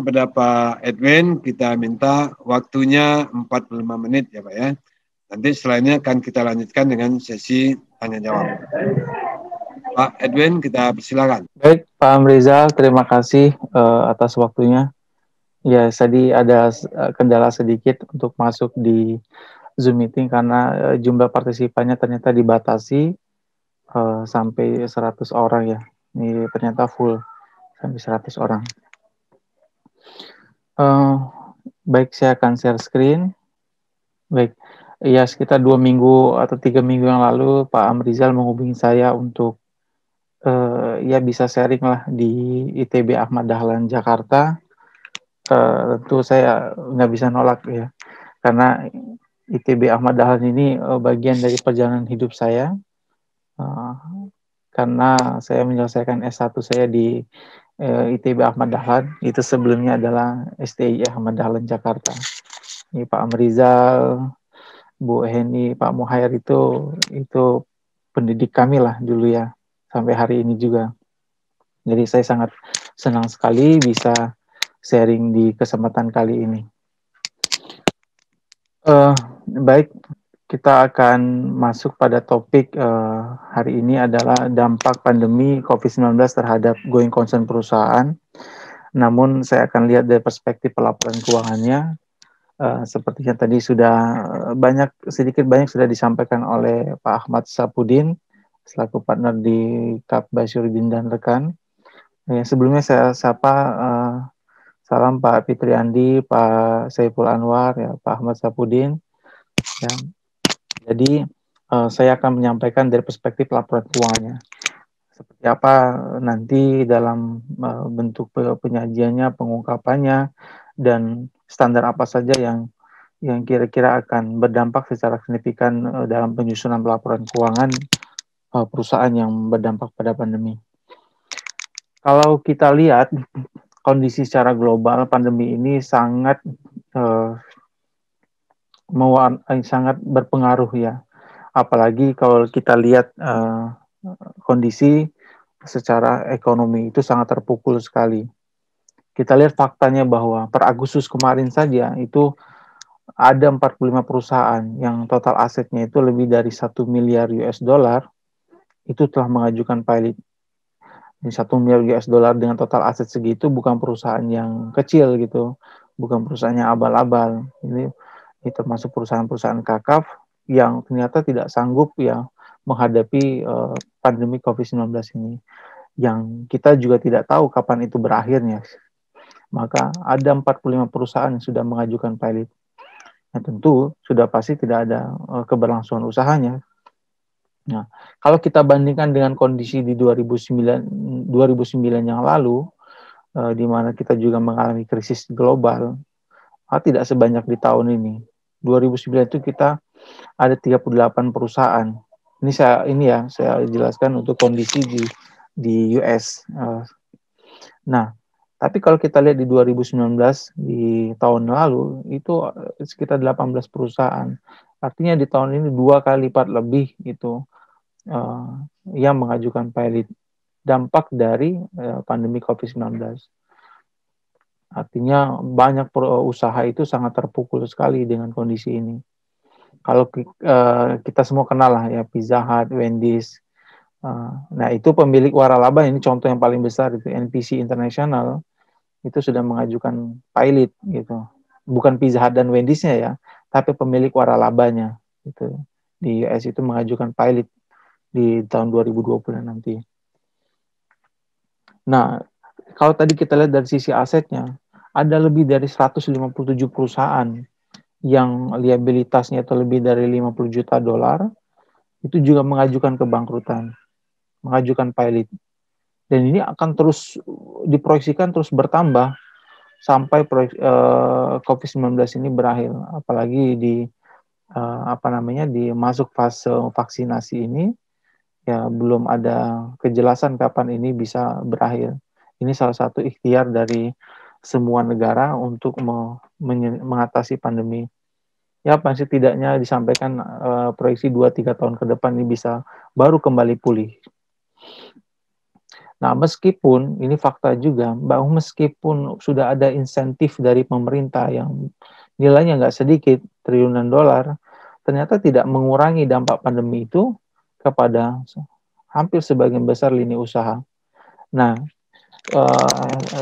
kepada Pak Edwin, kita minta waktunya 45 menit ya Pak ya. Nanti setelahnya akan kita lanjutkan dengan sesi tanya jawab. Pak Edwin, kita persilakan. Baik, Pak Amrizal, terima kasih atas waktunya. Ya, tadi ada kendala sedikit untuk masuk di Zoom meeting karena jumlah partisipannya ternyata dibatasi sampai 100 orang ya. Ini ternyata full sampai 100 orang. Baik, saya akan share screen. Baik, ya sekitar 2 minggu atau 3 minggu yang lalu Pak Amrizal menghubungi saya untuk ya bisa sharing lah di ITB Ahmad Dahlan Jakarta. Tentu saya nggak bisa nolak ya, karena ITB Ahmad Dahlan ini bagian dari perjalanan hidup saya, karena saya menyelesaikan S1 saya di ITB Ahmad Dahlan, itu sebelumnya adalah STI Ahmad Dahlan Jakarta. Ini Pak Amrizal, Bu Heni, Pak Muhair itu pendidik kami lah dulu ya, sampai hari ini juga. Jadi saya sangat senang sekali bisa sharing di kesempatan kali ini. Baik, kita akan masuk pada topik hari ini adalah dampak pandemi COVID-19 terhadap going concern perusahaan. Namun saya akan lihat dari perspektif pelaporan keuangannya. Seperti yang tadi sudah sedikit banyak sudah disampaikan oleh Pak Ahmad Sapudin selaku partner di Kap Basyuruddin dan rekan. Sebelumnya saya sapa salam Pak Fitriandi, Pak Saiful Anwar, ya, Pak Ahmad Sapudin. Ya. Jadi saya akan menyampaikan dari perspektif laporan keuangannya. Seperti apa nanti dalam bentuk penyajiannya, pengungkapannya, dan standar apa saja yang kira-kira akan berdampak secara signifikan dalam penyusunan laporan keuangan perusahaan yang berdampak pada pandemi. Kalau kita lihat kondisi secara global, pandemi ini sangat sangat berpengaruh ya. Apalagi kalau kita lihat kondisi secara ekonomi itu sangat terpukul sekali. Kita lihat faktanya bahwa per Agustus kemarin saja itu ada 45 perusahaan yang total asetnya itu lebih dari 1 miliar US dollar itu telah mengajukan pilot. 1 miliar US dollar dengan total aset segitu bukan perusahaan yang kecil gitu, bukan perusahaan yang abal-abal. Ini termasuk perusahaan-perusahaan kakap yang ternyata tidak sanggup ya menghadapi pandemi COVID-19 ini. Yang kita juga tidak tahu kapan itu berakhirnya. Maka ada 45 perusahaan yang sudah mengajukan pilot. Nah, tentu sudah pasti tidak ada keberlangsungan usahanya. Nah, kalau kita bandingkan dengan kondisi di 2009 yang lalu, di mana kita juga mengalami krisis global, tidak sebanyak di tahun ini. 2009 itu kita ada 38 perusahaan. Ini saya jelaskan untuk kondisi di US. Nah, tapi kalau kita lihat di 2019 di tahun lalu itu sekitar 18 perusahaan. Artinya di tahun ini 2 kali lipat lebih itu yang mengajukan pilot dampak dari pandemi COVID-19. Artinya banyak usaha itu sangat terpukul sekali dengan kondisi ini. Kalau kita semua kenal lah ya Pizza Hut, Wendy's. Nah itu pemilik waralaba, ini contoh yang paling besar itu NPC International itu sudah mengajukan pilot gitu. Bukan Pizza Hut dan Wendy's-nya ya, tapi pemilik waralabanya itu di US itu mengajukan pilot di tahun 2020 nanti. Nah, kalau tadi kita lihat dari sisi asetnya, ada lebih dari 157 perusahaan yang liabilitasnya itu lebih dari 50 juta dolar, itu juga mengajukan kebangkrutan, mengajukan pilot. Dan ini akan terus diproyeksikan terus bertambah sampai COVID-19 ini berakhir. Apalagi di masuk fase vaksinasi ini, ya belum ada kejelasan kapan ini bisa berakhir. Ini salah satu ikhtiar dari semua negara untuk mengatasi pandemi. Ya pasti tidaknya disampaikan proyeksi 2-3 tahun ke depan ini bisa baru kembali pulih. Nah, meskipun ini fakta juga bahwa meskipun sudah ada insentif dari pemerintah yang nilainya nggak sedikit, triliunan dolar, ternyata tidak mengurangi dampak pandemi itu kepada hampir sebagian besar lini usaha. Nah,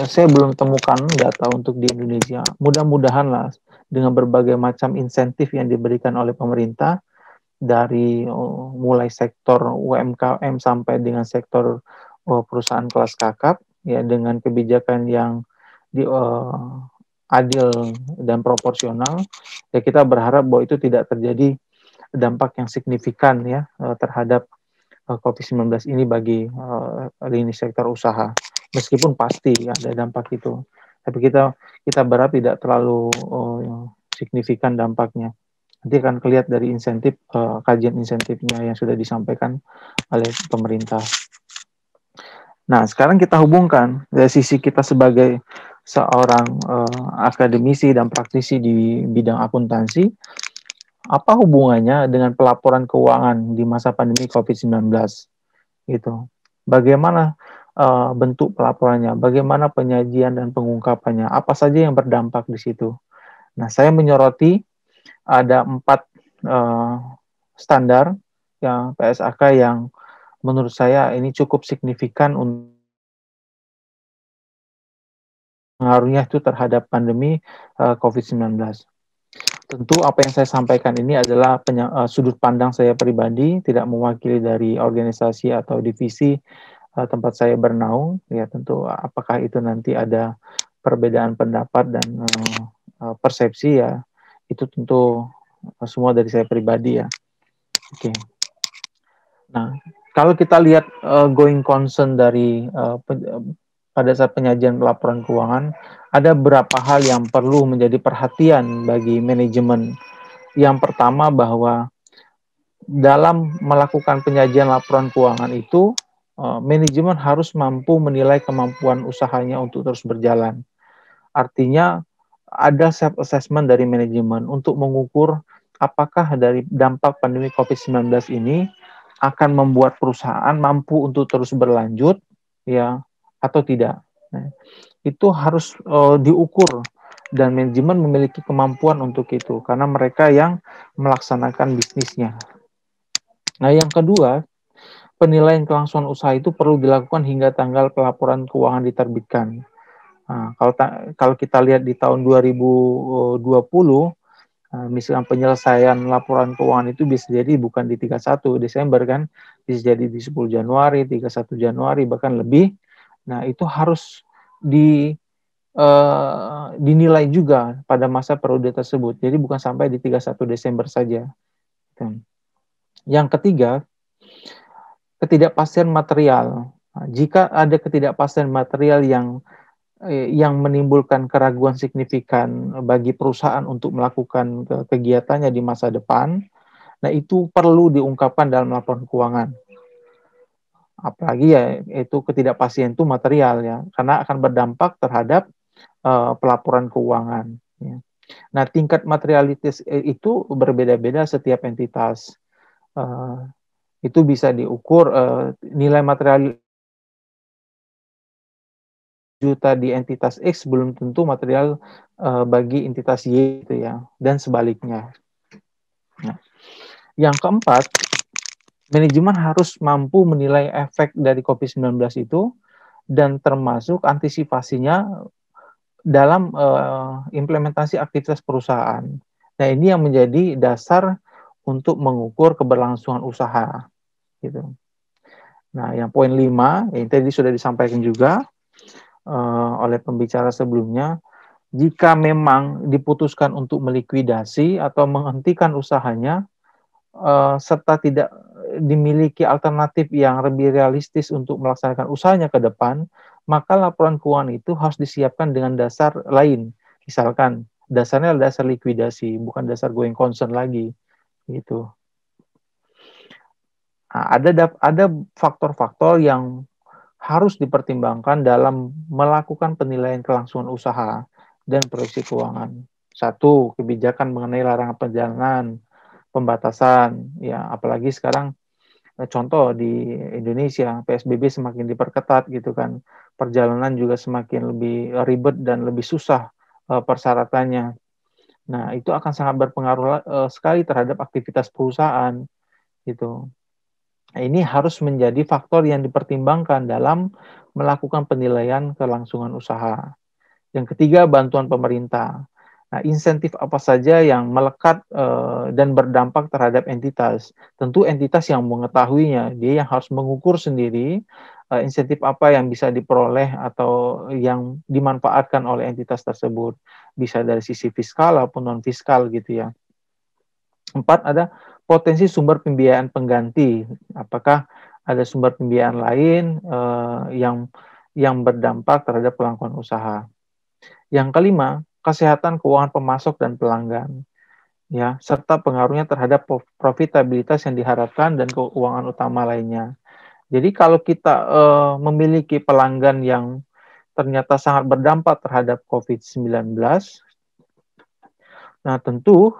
saya belum temukan data untuk di Indonesia. Mudah-mudahan lah dengan berbagai macam insentif yang diberikan oleh pemerintah dari mulai sektor UMKM sampai dengan sektor perusahaan kelas kakap ya dengan kebijakan yang adil dan proporsional ya kita berharap bahwa itu tidak terjadi dampak yang signifikan ya terhadap COVID-19 ini bagi lini sektor usaha. Meskipun pasti ada dampak itu, tapi kita berharap tidak terlalu signifikan dampaknya. Nanti akan kelihatan dari insentif kajian insentifnya yang sudah disampaikan oleh pemerintah. Nah, sekarang kita hubungkan dari sisi kita sebagai seorang akademisi dan praktisi di bidang akuntansi, apa hubungannya dengan pelaporan keuangan di masa pandemi COVID-19? Gitu. Bagaimana bentuk pelaporannya, bagaimana penyajian dan pengungkapannya, apa saja yang berdampak di situ. Nah, saya menyoroti ada 4 standar yang PSAK yang menurut saya ini cukup signifikan untuk pengaruhnya itu terhadap pandemi COVID-19. Tentu apa yang saya sampaikan ini adalah sudut pandang saya pribadi, tidak mewakili dari organisasi atau divisi tempat saya bernaung. Ya tentu apakah itu nanti ada perbedaan pendapat dan persepsi ya itu tentu semua dari saya pribadi ya. Oke. Nah, kalau kita lihat going concern dari pada saat penyajian laporan keuangan, ada beberapa hal yang perlu menjadi perhatian bagi manajemen. Yang pertama bahwa dalam melakukan penyajian laporan keuangan itu, manajemen harus mampu menilai kemampuan usahanya untuk terus berjalan. Artinya ada self assessment dari manajemen untuk mengukur apakah dari dampak pandemi COVID-19 ini akan membuat perusahaan mampu untuk terus berlanjut ya atau tidak. Nah, itu harus diukur dan manajemen memiliki kemampuan untuk itu karena mereka yang melaksanakan bisnisnya. Nah, yang kedua, penilaian kelangsungan usaha itu perlu dilakukan hingga tanggal pelaporan keuangan diterbitkan. Nah, kalau kita lihat di tahun 2020, misalnya penyelesaian laporan keuangan itu bisa jadi bukan di 31 Desember kan, bisa jadi di 10 Januari, 31 Januari, bahkan lebih. Nah, itu harus dinilai juga pada masa periode tersebut. Jadi bukan sampai di 31 Desember saja. Yang ketiga, ketidakpastian material. Nah, jika ada ketidakpastian material yang menimbulkan keraguan signifikan bagi perusahaan untuk melakukan kegiatannya di masa depan, nah itu perlu diungkapkan dalam laporan keuangan. Apalagi ya itu ketidakpastian itu material ya, karena akan berdampak terhadap pelaporan keuangan. Ya. Nah tingkat materialitas itu berbeda-beda setiap entitas. Itu bisa diukur nilai material juta di entitas X belum tentu material bagi entitas Y itu ya, dan sebaliknya. Nah, yang keempat, manajemen harus mampu menilai efek dari COVID-19 itu dan termasuk antisipasinya dalam implementasi aktivitas perusahaan. Nah, ini yang menjadi dasar untuk mengukur keberlangsungan usaha. Gitu. Nah, yang poin 5, yang tadi sudah disampaikan juga oleh pembicara sebelumnya, jika memang diputuskan untuk melikuidasi atau menghentikan usahanya, serta tidak dimiliki alternatif yang lebih realistis untuk melaksanakan usahanya ke depan, maka laporan keuangan itu harus disiapkan dengan dasar lain. Misalkan dasarnya adalah dasar likuidasi, bukan dasar going concern lagi. Gitu. Nah, ada faktor-faktor yang harus dipertimbangkan dalam melakukan penilaian kelangsungan usaha dan proyeksi keuangan. Satu, kebijakan mengenai larangan perjalanan, pembatasan, ya apalagi sekarang Contoh di Indonesia, PSBB semakin diperketat gitu kan, perjalanan juga semakin lebih ribet dan lebih susah persyaratannya. Nah, itu akan sangat berpengaruh sekali terhadap aktivitas perusahaan gitu. Nah, ini harus menjadi faktor yang dipertimbangkan dalam melakukan penilaian kelangsungan usaha. Yang ketiga, bantuan pemerintah. Nah, insentif apa saja yang melekat dan berdampak terhadap entitas? Tentu entitas yang mengetahuinya, dia yang harus mengukur sendiri insentif apa yang bisa diperoleh atau yang dimanfaatkan oleh entitas tersebut. Bisa dari sisi fiskal maupun non-fiskal gitu ya. 4, ada potensi sumber pembiayaan pengganti. Apakah ada sumber pembiayaan lain yang berdampak terhadap kelangsungan usaha? Yang kelima, kesehatan keuangan pemasok dan pelanggan, ya, serta pengaruhnya terhadap profitabilitas yang diharapkan dan keuangan utama lainnya. Jadi kalau kita memiliki pelanggan yang ternyata sangat berdampak terhadap COVID-19, nah tentu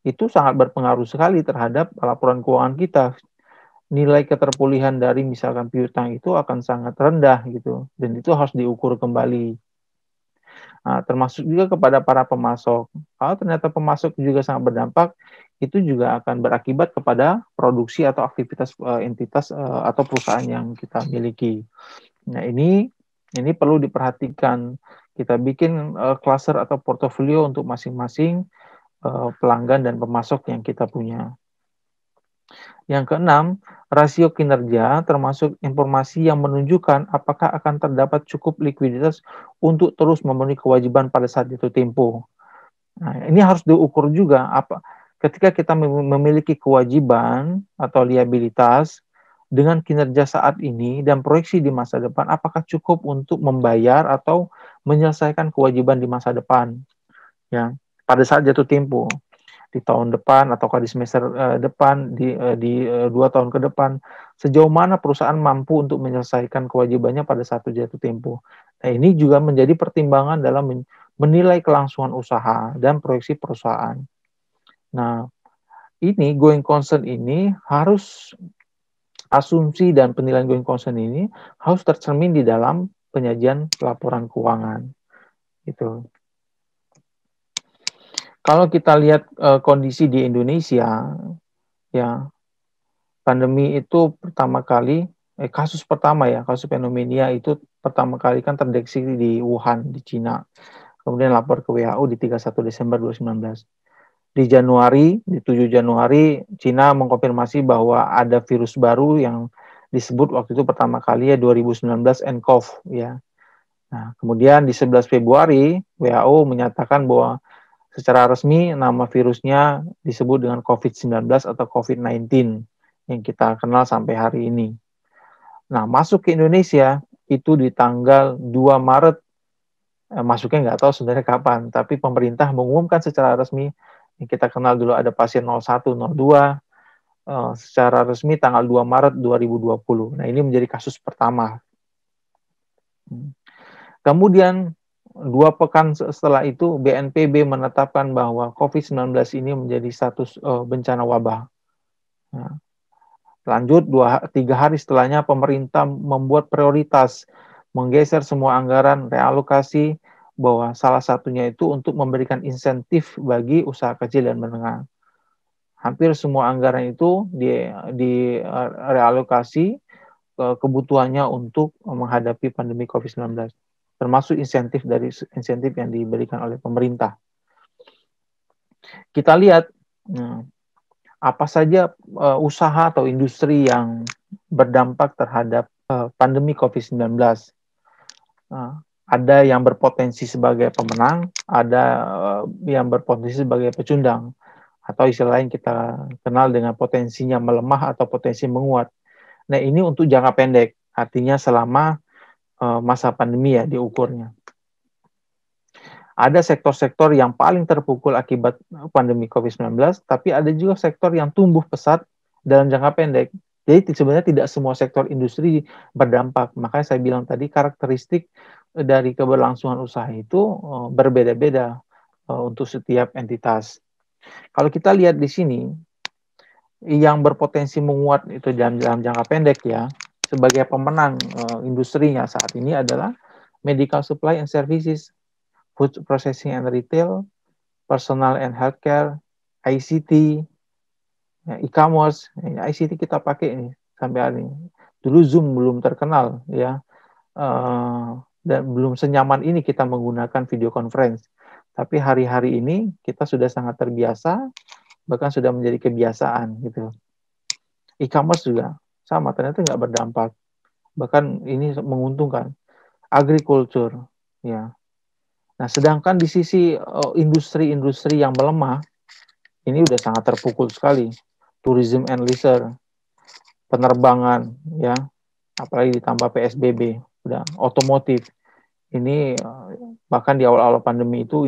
itu sangat berpengaruh sekali terhadap laporan keuangan kita. Nilai keterpulihan dari misalkan piutang itu akan sangat rendah gitu, dan itu harus diukur kembali. Nah, termasuk juga kepada para pemasok. Kalau ternyata pemasok juga sangat berdampak, itu juga akan berakibat kepada produksi atau aktivitas entitas atau perusahaan yang kita miliki. Nah, ini perlu diperhatikan. Kita bikin cluster atau portofolio untuk masing-masing pelanggan dan pemasok yang kita punya. Yang keenam, rasio kinerja termasuk informasi yang menunjukkan apakah akan terdapat cukup likuiditas untuk terus memenuhi kewajiban pada saat jatuh tempo. Nah, ini harus diukur juga ketika kita memiliki kewajiban atau liabilitas dengan kinerja saat ini dan proyeksi di masa depan, apakah cukup untuk membayar atau menyelesaikan kewajiban di masa depan, ya, pada saat jatuh tempo di tahun depan ataukah di semester depan, di 2 tahun ke depan, sejauh mana perusahaan mampu untuk menyelesaikan kewajibannya pada saat jatuh tempo. Nah, ini juga menjadi pertimbangan dalam menilai kelangsungan usaha dan proyeksi perusahaan. Nah, ini going concern ini harus, asumsi dan penilaian going concern ini harus tercermin di dalam penyajian laporan keuangan. Gitu. Kalau kita lihat kondisi di Indonesia, ya, pandemi itu pertama kali, kasus pneumonia itu pertama kali kan terdeteksi di Wuhan, di Cina. Kemudian lapor ke WHO di 31 Desember 2019. Di 7 Januari, Cina mengkonfirmasi bahwa ada virus baru yang disebut waktu itu pertama kali 2019 nCoV, ya. Nah, kemudian di 11 Februari, WHO menyatakan bahwa secara resmi nama virusnya disebut dengan COVID-19 atau COVID-19 yang kita kenal sampai hari ini. Nah, masuk ke Indonesia itu di tanggal 2 Maret, masuknya nggak tahu sebenarnya kapan, tapi pemerintah mengumumkan secara resmi, yang kita kenal dulu ada pasien 01, 02, secara resmi tanggal 2 Maret 2020. Nah, ini menjadi kasus pertama. Kemudian 2 pekan setelah itu BNPB menetapkan bahwa COVID-19 ini menjadi status bencana wabah. Nah, lanjut 3 hari setelahnya pemerintah membuat prioritas menggeser semua anggaran realokasi, bahwa salah satunya itu untuk memberikan insentif bagi usaha kecil dan menengah. Hampir semua anggaran itu realokasi kebutuhannya untuk menghadapi pandemi COVID-19. Termasuk insentif yang diberikan oleh pemerintah. Kita lihat apa saja usaha atau industri yang berdampak terhadap pandemi COVID-19. Ada yang berpotensi sebagai pemenang, ada yang berpotensi sebagai pecundang, atau istilah lain kita kenal dengan potensinya melemah atau potensi menguat. Nah, ini untuk jangka pendek, artinya selama masa pandemi ya diukurnya. Ada sektor-sektor yang paling terpukul akibat pandemi COVID-19, tapi ada juga sektor yang tumbuh pesat dalam jangka pendek. Jadi sebenarnya tidak semua sektor industri berdampak. Makanya saya bilang tadi karakteristik dari keberlangsungan usaha itu berbeda-beda untuk setiap entitas. Kalau kita lihat di sini, yang berpotensi menguat itu dalam jangka pendek ya, sebagai pemenang industrinya saat ini adalah medical supply and services, food processing and retail, personal and healthcare, ICT, ya, e-commerce. ICT kita pakai ini sampai hari ini. Dulu Zoom belum terkenal ya, dan belum senyaman ini kita menggunakan video conference. Tapi hari-hari ini kita sudah sangat terbiasa, bahkan sudah menjadi kebiasaan gitu. E-commerce juga sama, ternyata nggak berdampak, bahkan ini menguntungkan. Agriculture, ya. Nah, sedangkan di sisi industri-industri yang melemah, ini udah sangat terpukul sekali. Tourism and leisure, penerbangan, ya, apalagi ditambah PSBB, udah otomotif. Ini bahkan di awal-awal pandemi itu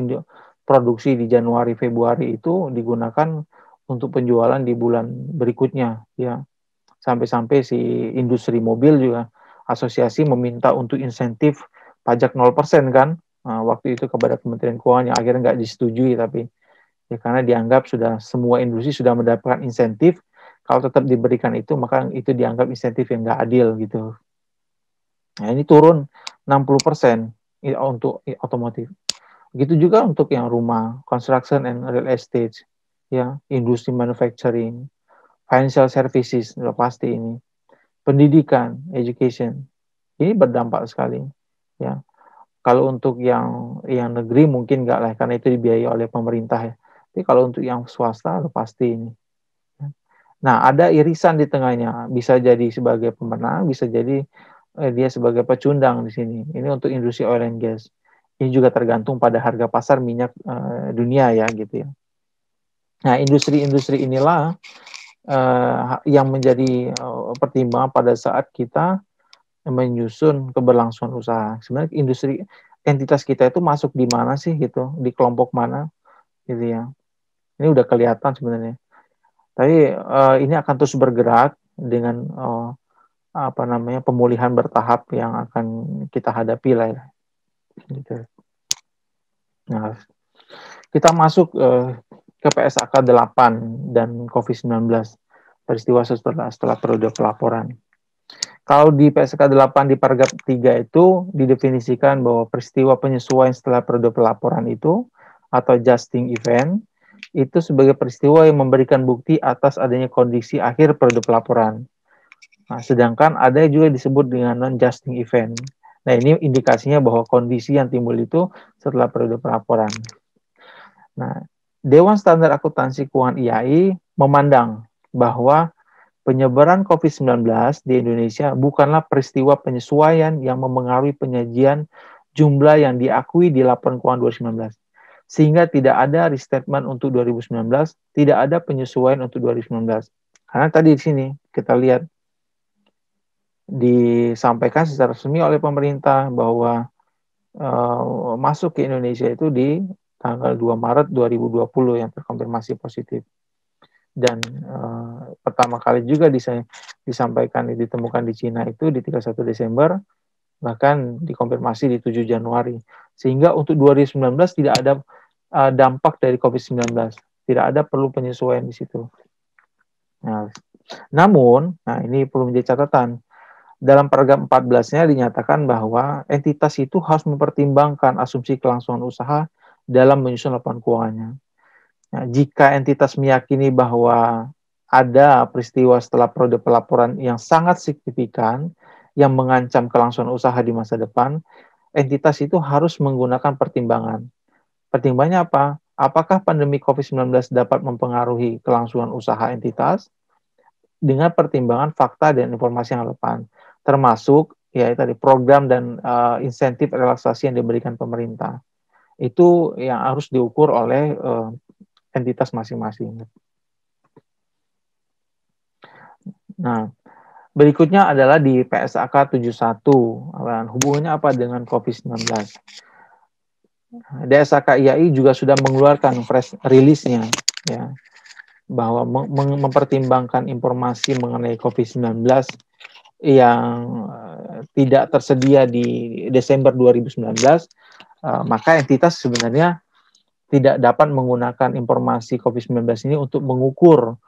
produksi di Januari Februari itu digunakan untuk penjualan di bulan berikutnya, ya. Sampai-sampai si industri mobil juga asosiasi meminta untuk insentif pajak 0% kan, waktu itu kepada Kementerian Keuangan, yang akhirnya nggak disetujui, tapi ya karena dianggap sudah semua industri sudah mendapatkan insentif, kalau tetap diberikan itu maka itu dianggap insentif yang nggak adil gitu. Nah, ini turun 60% untuk otomotif. Begitu juga untuk yang rumah, construction and real estate, ya, industri manufacturing, financial services, sudah pasti ini. Pendidikan, education, ini berdampak sekali. Ya, kalau untuk yang negeri mungkin nggak lah, karena itu dibiayai oleh pemerintah ya. Tapi kalau untuk yang swasta, pasti ini. Nah, ada irisan di tengahnya. Bisa jadi sebagai pemenang, bisa jadi dia sebagai pecundang di sini. Ini untuk industri oil and gas. Ini juga tergantung pada harga pasar minyak dunia ya gitu ya. Nah, industri-industri inilah yang menjadi pertimbangan pada saat kita menyusun keberlangsungan usaha. Sebenarnya industri entitas kita itu masuk di mana sih gitu, di kelompok mana gitu ya. Ini udah kelihatan sebenarnya. Tapi ini akan terus bergerak dengan pemulihan bertahap yang akan kita hadapi lah ya. Gitu. Nah, kita masuk ke PSAK 8 dan COVID-19, peristiwa setelah periode pelaporan. Kalau di PSK 8 di paragraf 3 itu didefinisikan bahwa peristiwa penyesuaian setelah periode pelaporan itu atau adjusting event itu sebagai peristiwa yang memberikan bukti atas adanya kondisi akhir periode pelaporan. Nah, sedangkan ada juga disebut dengan non-adjusting event. Nah, ini indikasinya bahwa kondisi yang timbul itu setelah periode pelaporan. Nah, Dewan Standar Akuntansi Keuangan IAI memandang bahwa penyebaran COVID-19 di Indonesia bukanlah peristiwa penyesuaian yang memengaruhi penyajian jumlah yang diakui di laporan keuangan 2019. Sehingga tidak ada restatement untuk 2019, tidak ada penyesuaian untuk 2019. Karena tadi di sini kita lihat disampaikan secara resmi oleh pemerintah bahwa masuk ke Indonesia itu di tanggal 2 Maret 2020 yang terkonfirmasi positif. Dan pertama kali juga disampaikan ditemukan di Cina itu di 31 Desember, bahkan dikonfirmasi di 7 Januari. Sehingga untuk 2019 tidak ada dampak dari COVID-19, tidak ada perlu penyesuaian di situ. Nah, namun, ini perlu menjadi catatan. Dalam paragraf 14-nya dinyatakan bahwa entitas itu harus mempertimbangkan asumsi kelangsungan usaha dalam menyusun laporan keuangannya. Nah, jika entitas meyakini bahwa ada peristiwa setelah periode pelaporan yang sangat signifikan yang mengancam kelangsungan usaha di masa depan, entitas itu harus menggunakan pertimbangan. Pertimbangannya apa? Apakah pandemi COVID-19 dapat mempengaruhi kelangsungan usaha entitas? Dengan pertimbangan fakta dan informasi yang relevan, termasuk ya tadi program dan insentif relaksasi yang diberikan pemerintah. Itu yang harus diukur oleh entitas masing-masing. Nah, berikutnya adalah di PSAK 71. Hubungannya apa dengan COVID-19? DSAK IAI juga sudah mengeluarkan press release-nya ya, bahwa mempertimbangkan informasi mengenai COVID-19 yang tidak tersedia di Desember 2019, maka entitas sebenarnya tidak dapat menggunakan informasi COVID-19 ini untuk mengukur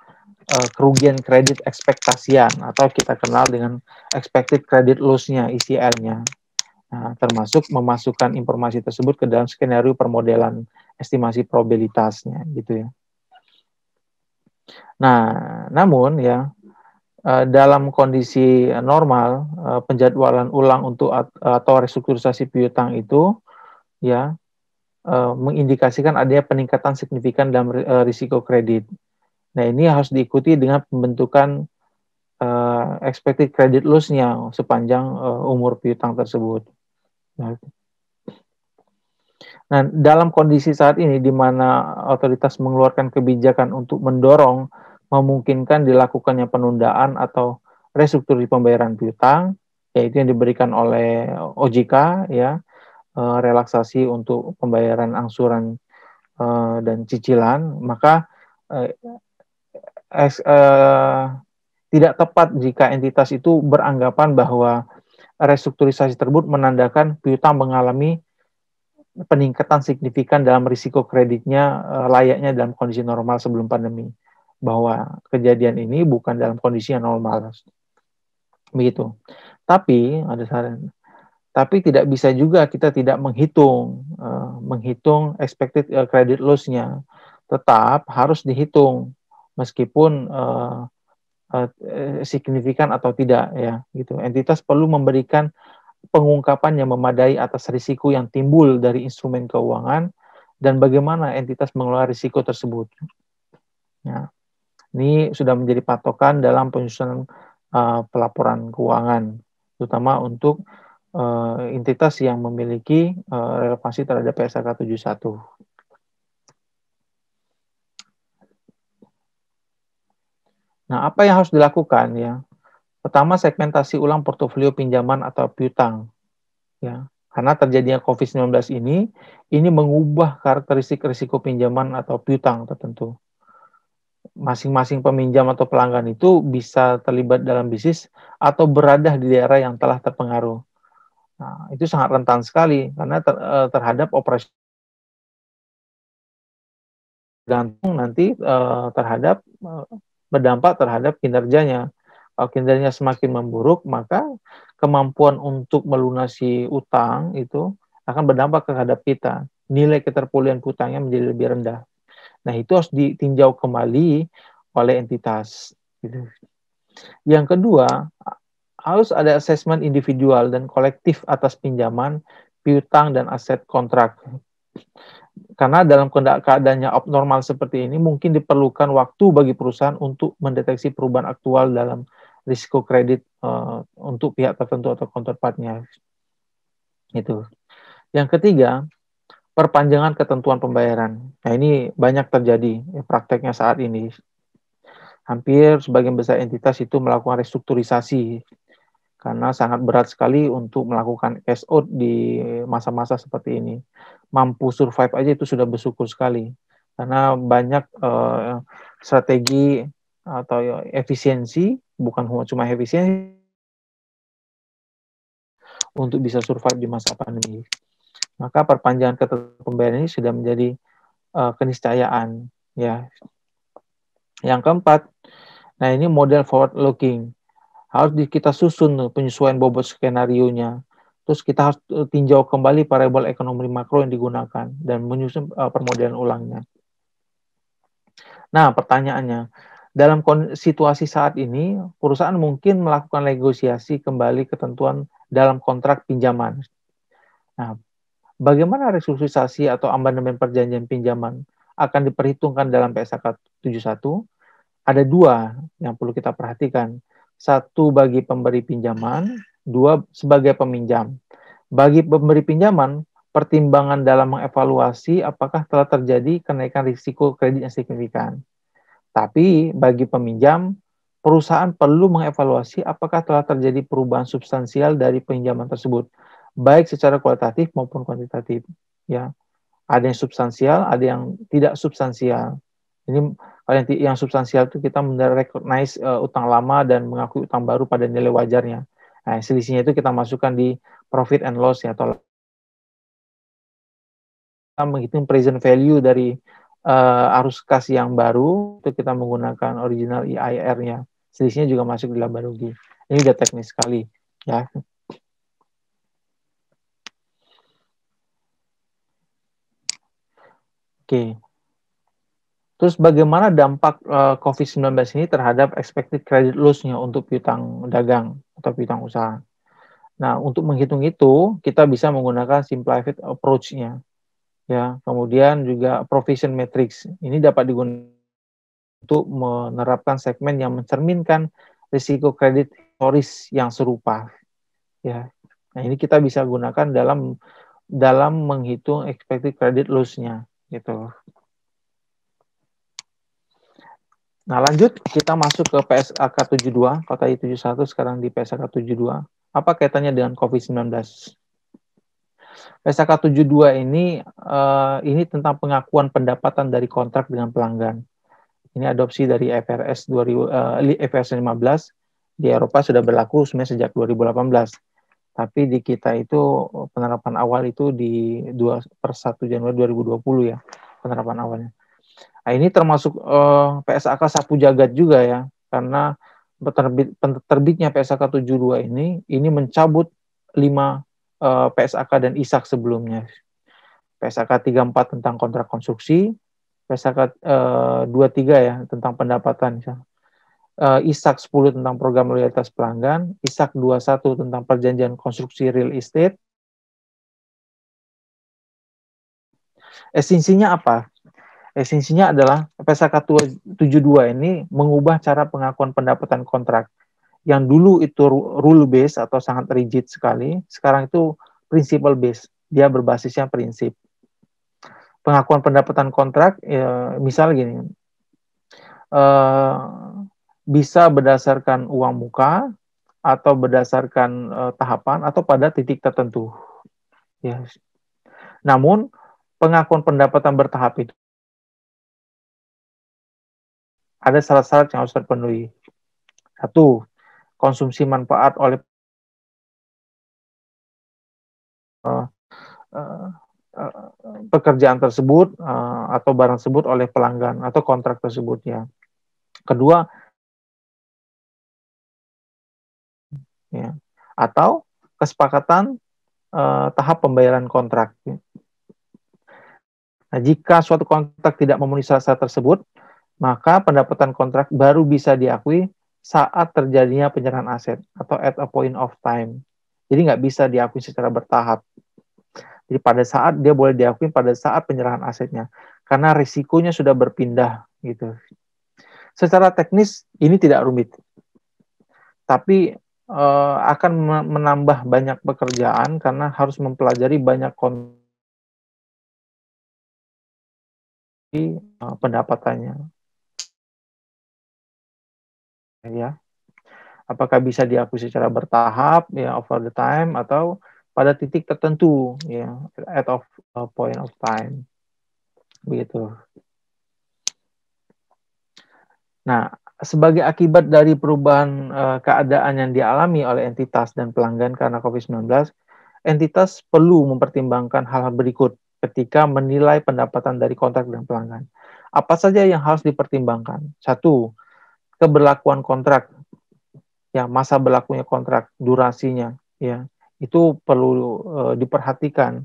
kerugian kredit ekspektasian atau kita kenal dengan expected credit loss-nya, ECL-nya. Nah, termasuk memasukkan informasi tersebut ke dalam skenario permodelan estimasi probabilitasnya, gitu ya. Nah, namun ya dalam kondisi normal, penjadwalan ulang untuk atau restrukturisasi piutang itu ya mengindikasikan adanya peningkatan signifikan dalam risiko kredit. Nah, ini harus diikuti dengan pembentukan expected credit loss-nya sepanjang umur piutang tersebut. Nah, dalam kondisi saat ini di mana otoritas mengeluarkan kebijakan untuk mendorong memungkinkan dilakukannya penundaan atau restrukturasi pembayaran piutang, yaitu yang diberikan oleh OJK ya, relaksasi untuk pembayaran angsuran dan cicilan, maka tidak tepat jika entitas itu beranggapan bahwa restrukturisasi tersebut menandakan piutang mengalami peningkatan signifikan dalam risiko kreditnya layaknya dalam kondisi normal sebelum pandemi. Bahwa kejadian ini bukan dalam kondisi yang normal. Begitu. Tapi ada saran. Tapi tidak bisa juga kita tidak menghitung expected credit loss-nya. Tetap harus dihitung meskipun signifikan atau tidak ya gitu. Entitas perlu memberikan pengungkapan yang memadai atas risiko yang timbul dari instrumen keuangan dan bagaimana entitas mengelola risiko tersebut. Ya, ini sudah menjadi patokan dalam penyusunan pelaporan keuangan, terutama untuk entitas yang memiliki relevansi terhadap PSAK 71. Nah, apa yang harus dilakukan ya? Pertama, segmentasi ulang portofolio pinjaman atau piutang. Ya, karena terjadinya COVID-19 ini mengubah karakteristik risiko pinjaman atau piutang tertentu. Masing-masing peminjam atau pelanggan itu bisa terlibat dalam bisnis atau berada di daerah yang telah terpengaruh. Nah, itu sangat rentan sekali karena terhadap operasi gantung nanti terhadap berdampak terhadap kinerjanya. Kalau kinerjanya semakin memburuk, maka kemampuan untuk melunasi utang itu akan berdampak terhadap kita. Nilai keterpulian utangnya menjadi lebih rendah. Nah, itu harus ditinjau kembali oleh entitas. Gitu. Yang kedua, harus ada asesmen individual dan kolektif atas pinjaman, piutang, dan aset kontrak. Karena dalam keadaannya abnormal seperti ini, mungkin diperlukan waktu bagi perusahaan untuk mendeteksi perubahan aktual dalam risiko kredit untuk pihak tertentu atau counterpartnya. Itu. Yang ketiga, perpanjangan ketentuan pembayaran. Nah, ini banyak terjadi prakteknya saat ini. Hampir sebagian besar entitas itu melakukan restrukturisasi karena sangat berat sekali untuk melakukan cash out di masa-masa seperti ini. Mampu survive aja itu sudah bersyukur sekali karena banyak strategi atau efisiensi, bukan cuma efisiensi untuk bisa survive di masa pandemi. Maka perpanjangan ketentuan pembayaran ini sudah menjadi keniscayaan ya. Yang keempat, nah ini model forward looking. Harus kita susun penyesuaian bobot skenario-nya. Terus kita harus tinjau kembali variabel ekonomi makro yang digunakan dan menyusun permodelan ulangnya. Nah, pertanyaannya, dalam situasi saat ini, perusahaan mungkin melakukan negosiasi kembali ketentuan dalam kontrak pinjaman. Nah, bagaimana restrukturisasi atau amandemen perjanjian pinjaman akan diperhitungkan dalam PSAK 71? Ada dua yang perlu kita perhatikan. Satu bagi pemberi pinjaman, dua sebagai peminjam. Bagi pemberi pinjaman, pertimbangan dalam mengevaluasi apakah telah terjadi kenaikan risiko kredit yang signifikan. Tapi bagi peminjam, perusahaan perlu mengevaluasi apakah telah terjadi perubahan substansial dari pinjaman tersebut, baik secara kualitatif maupun kuantitatif. Ya, ada yang substansial, ada yang tidak substansial. Ini yang substansial itu kita merecognize utang lama dan mengakui utang baru pada nilai wajarnya. Nah, selisihnya itu kita masukkan di profit and loss ya, atau kita menghitung present value dari arus kas yang baru itu kita menggunakan original EIR-nya. Selisihnya juga masuk di laba rugi. Ini udah teknis sekali ya. Oke. Terus bagaimana dampak COVID-19 ini terhadap expected credit loss-nya untuk piutang dagang atau piutang usaha? Nah, untuk menghitung itu, kita bisa menggunakan simplified approach-nya. Ya, kemudian juga provision matrix. Ini dapat digunakan untuk menerapkan segmen yang mencerminkan risiko kredit historis yang serupa. Ya. Nah, ini kita bisa gunakan dalam menghitung expected credit loss-nya gitu. Nah, lanjut kita masuk ke PSAK 72, kalau tadi 71 sekarang di PSAK 72. Apa kaitannya dengan COVID-19? PSAK 72 ini tentang pengakuan pendapatan dari kontrak dengan pelanggan. Ini adopsi dari IFRS 15 di Eropa sudah berlaku sebenarnya sejak 2018. Tapi di kita itu penerapan awal itu di 1 Januari 2020 ya, penerapan awalnya. Nah, ini termasuk PSAK sapu jagat juga ya, karena terbitnya PSAK 72 ini mencabut 5 PSAK dan ISAK sebelumnya. PSAK 34 tentang kontrak konstruksi, PSAK 23 ya tentang pendapatan, ISAK 10 tentang program loyalitas pelanggan, ISAK 21 tentang perjanjian konstruksi real estate. Esensinya apa? Esensinya adalah PSAK 72 ini mengubah cara pengakuan pendapatan kontrak. Yang dulu itu rule based atau sangat rigid sekali, sekarang itu principle based. Dia berbasisnya prinsip. Pengakuan pendapatan kontrak, misal gini, bisa berdasarkan uang muka atau berdasarkan tahapan atau pada titik tertentu. Ya. Namun pengakuan pendapatan bertahap itu ada syarat-syarat yang harus terpenuhi. Satu, konsumsi manfaat oleh pekerjaan tersebut atau barang tersebut oleh pelanggan atau kontrak tersebut ya. Kedua, ya, atau kesepakatan tahap pembayaran kontrak. Nah, jika suatu kontrak tidak memenuhi syarat tersebut, maka pendapatan kontrak baru bisa diakui saat terjadinya penyerahan aset atau at a point of time. Jadi nggak bisa diakui secara bertahap. Jadi pada saat dia boleh diakui pada saat penyerahan asetnya, karena risikonya sudah berpindah gitu. Secara teknis ini tidak rumit, tapi akan menambah banyak pekerjaan karena harus mempelajari banyak kondisi pendapatannya. Ya, apakah bisa diakui secara bertahap ya over the time atau pada titik tertentu ya at of point of time begitu. Nah, sebagai akibat dari perubahan keadaan yang dialami oleh entitas dan pelanggan karena COVID-19, entitas perlu mempertimbangkan hal-hal berikut ketika menilai pendapatan dari kontrak dan pelanggan. Apa saja yang harus dipertimbangkan? Satu, keberlakuan kontrak, ya masa berlakunya kontrak, durasinya, ya itu perlu diperhatikan.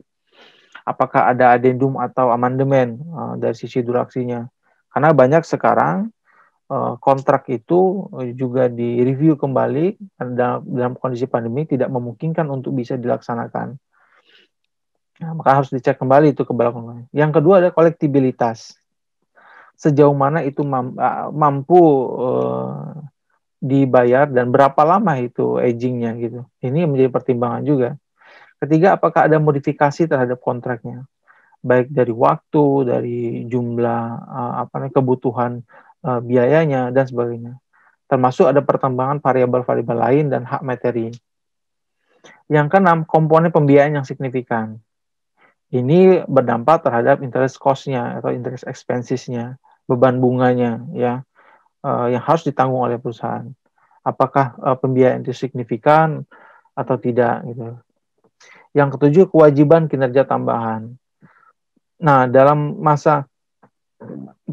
Apakah ada adendum atau amandemen dari sisi durasinya? Karena banyak sekarang kontrak itu juga direview kembali dalam kondisi pandemi tidak memungkinkan untuk bisa dilaksanakan. Nah, maka harus dicek kembali itu ke belakang. Yang kedua adalah kolektibilitas. Sejauh mana itu mampu dibayar dan berapa lama itu agingnya gitu. Ini menjadi pertimbangan juga. Ketiga, apakah ada modifikasi terhadap kontraknya, baik dari waktu, dari jumlah kebutuhan biayanya dan sebagainya. Termasuk ada pertimbangan variabel-variabel lain dan hak materi. Yang keenam, komponen pembiayaan yang signifikan. Ini berdampak terhadap interest cost-nya atau interest expenses-nya, beban bunganya ya yang harus ditanggung oleh perusahaan. Apakah pembiayaan itu signifikan atau tidak gitu. Yang ketujuh, kewajiban kinerja tambahan. Nah, dalam masa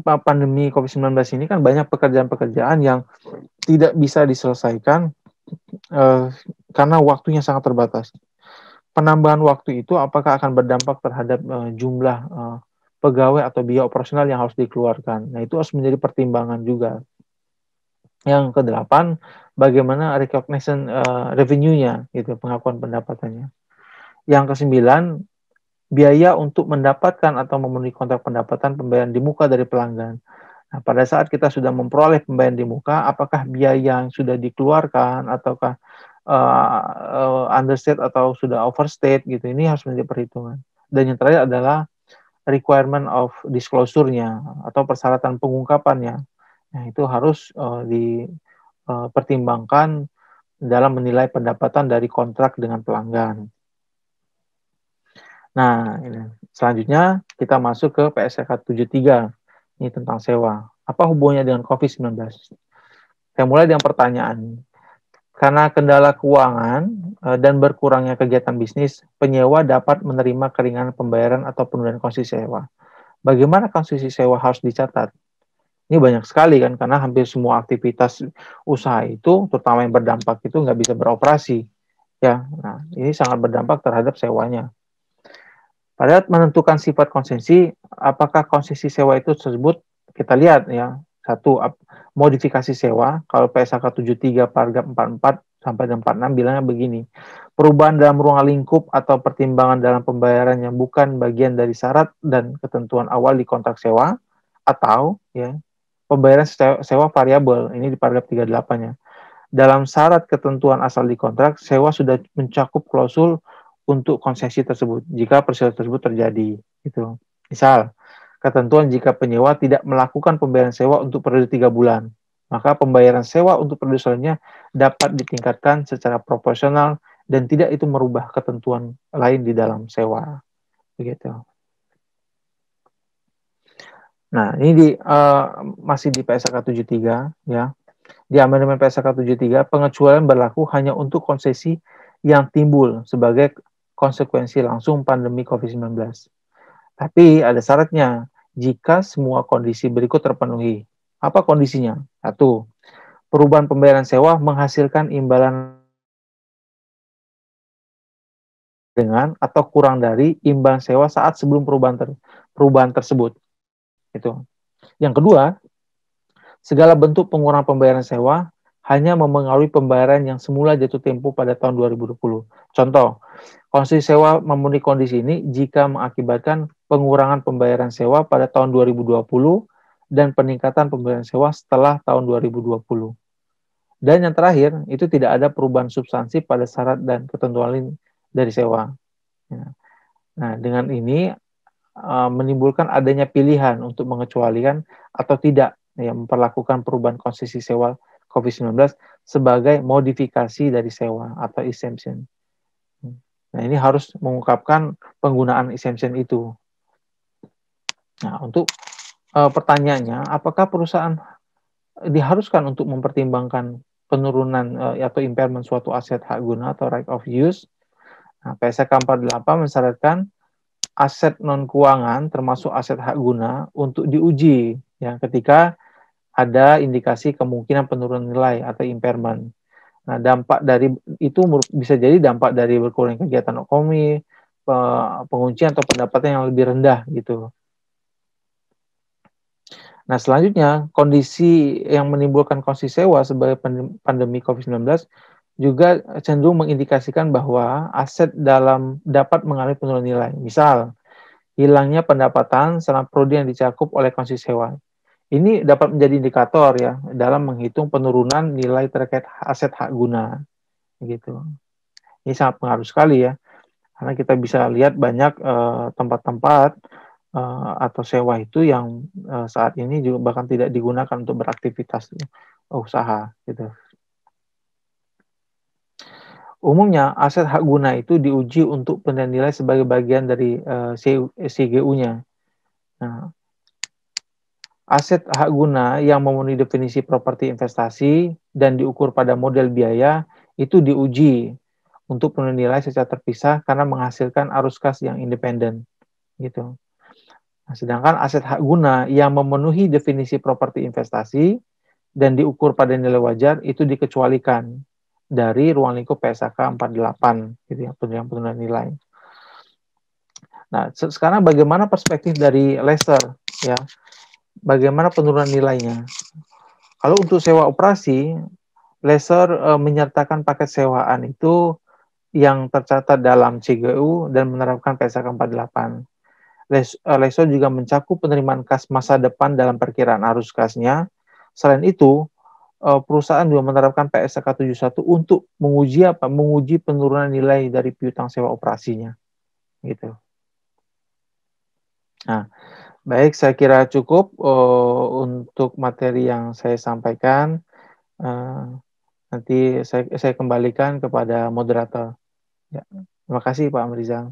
pandemi COVID-19 ini kan banyak pekerjaan-pekerjaan yang tidak bisa diselesaikan karena waktunya sangat terbatas. Penambahan waktu itu apakah akan berdampak terhadap jumlah pegawai atau biaya operasional yang harus dikeluarkan. Nah, itu harus menjadi pertimbangan juga. Yang kedelapan, bagaimana recognition revenue-nya, gitu, pengakuan pendapatannya. Yang kesembilan, biaya untuk mendapatkan atau memenuhi kontrak pendapatan pembayaran di muka dari pelanggan. Nah, pada saat kita sudah memperoleh pembayaran di muka, apakah biaya yang sudah dikeluarkan ataukah understate atau sudah overstate gitu, ini harus menjadi perhitungan. Dan yang terakhir adalah requirement of disclosure-nya atau persyaratan pengungkapannya. Nah, itu harus dipertimbangkan dalam menilai pendapatan dari kontrak dengan pelanggan. Nah, selanjutnya kita masuk ke PSK 73. Ini tentang sewa. Apa hubungannya dengan COVID-19? Saya mulai dengan pertanyaan. Karena kendala keuangan dan berkurangnya kegiatan bisnis, penyewa dapat menerima keringanan pembayaran atau penundaan konsesi sewa. Bagaimana konsesi sewa harus dicatat? Ini banyak sekali kan, karena hampir semua aktivitas usaha itu, terutama yang berdampak itu nggak bisa beroperasi. Ya, nah ini sangat berdampak terhadap sewanya. Pada menentukan sifat konsesi, apakah konsesi sewa itu tersebut, kita lihat ya, satu, modifikasi sewa, kalau PSK 73 paragraf 44 sampai 46 bilangnya begini, perubahan dalam ruang lingkup atau pertimbangan dalam pembayaran yang bukan bagian dari syarat dan ketentuan awal di kontrak sewa, atau ya pembayaran sewa variabel, ini di paragraf 38-nya. Dalam syarat ketentuan asal di kontrak, sewa sudah mencakup klausul untuk konsesi tersebut jika peristiwa tersebut terjadi. Gitu. Misal, ketentuan jika penyewa tidak melakukan pembayaran sewa untuk periode 3 bulan, maka pembayaran sewa untuk periode selanjutnya dapat ditingkatkan secara proporsional dan tidak itu merubah ketentuan lain di dalam sewa. Begitu. Nah, ini masih di PSK 73 ya. Di amandemen PSK 73, pengecualian berlaku hanya untuk konsesi yang timbul sebagai konsekuensi langsung pandemi COVID-19. Tapi ada syaratnya, jika semua kondisi berikut terpenuhi. Apa kondisinya? Satu, perubahan pembayaran sewa menghasilkan imbalan dengan atau kurang dari imbalan sewa saat sebelum perubahan tersebut. Itu. Yang kedua, segala bentuk pengurangan pembayaran sewa hanya memengaruhi pembayaran yang semula jatuh tempo pada tahun 2020. Contoh, konsesi sewa memenuhi kondisi ini jika mengakibatkan pengurangan pembayaran sewa pada tahun 2020 dan peningkatan pembayaran sewa setelah tahun 2020. Dan yang terakhir, itu tidak ada perubahan substansi pada syarat dan ketentuan lain dari sewa. Nah, dengan ini menimbulkan adanya pilihan untuk mengecualikan atau tidak ya, memperlakukan perubahan konsesi sewa COVID-19 sebagai modifikasi dari sewa atau exemption. Nah, ini harus mengungkapkan penggunaan exemption itu. Nah, untuk pertanyaannya, apakah perusahaan diharuskan untuk mempertimbangkan penurunan atau impairment suatu aset hak guna atau right of use? Nah, PSK 48 mensyaratkan aset non keuangan termasuk aset hak guna untuk diuji ya ketika ada indikasi kemungkinan penurunan nilai atau impairment. Nah, dampak dari itu bisa jadi dampak dari berkurangnya kegiatan ekonomi, penguncian atau pendapatan yang lebih rendah gitu. Nah, selanjutnya kondisi yang menimbulkan konsesi sewa sebagai pandemi COVID-19 juga cenderung mengindikasikan bahwa aset dapat mengalami penurunan nilai. Misal, hilangnya pendapatan selama periode yang dicakup oleh konsesi sewa. Ini dapat menjadi indikator ya dalam menghitung penurunan nilai terkait aset hak guna. Gitu. Ini sangat pengaruh sekali ya, karena kita bisa lihat banyak tempat-tempat atau sewa itu yang saat ini juga bahkan tidak digunakan untuk beraktivitas usaha. Gitu. Umumnya aset hak guna itu diuji untuk penilaian nilai sebagai bagian dari CGU-nya. Nah, aset hak guna yang memenuhi definisi properti investasi dan diukur pada model biaya itu diuji untuk penilaian nilai secara terpisah karena menghasilkan arus kas yang independen gitu. Nah, sedangkan aset hak guna yang memenuhi definisi properti investasi dan diukur pada nilai wajar itu dikecualikan dari ruang lingkup PSAK 48 gitu ya, penurunan nilai. Nah, sekarang bagaimana perspektif dari lessor ya? Bagaimana penurunan nilainya? Kalau untuk sewa operasi, lessor menyertakan paket sewaan itu yang tercatat dalam CGU dan menerapkan PSAK 48. Lessor juga mencakup penerimaan kas masa depan dalam perkiraan arus kasnya. Selain itu, perusahaan juga menerapkan PSAK 71 untuk menguji apa? Menguji penurunan nilai dari piutang sewa operasinya. Gitu. Nah, baik, saya kira cukup untuk materi yang saya sampaikan. Nanti saya kembalikan kepada moderator. Ya, terima kasih Pak Amrizal.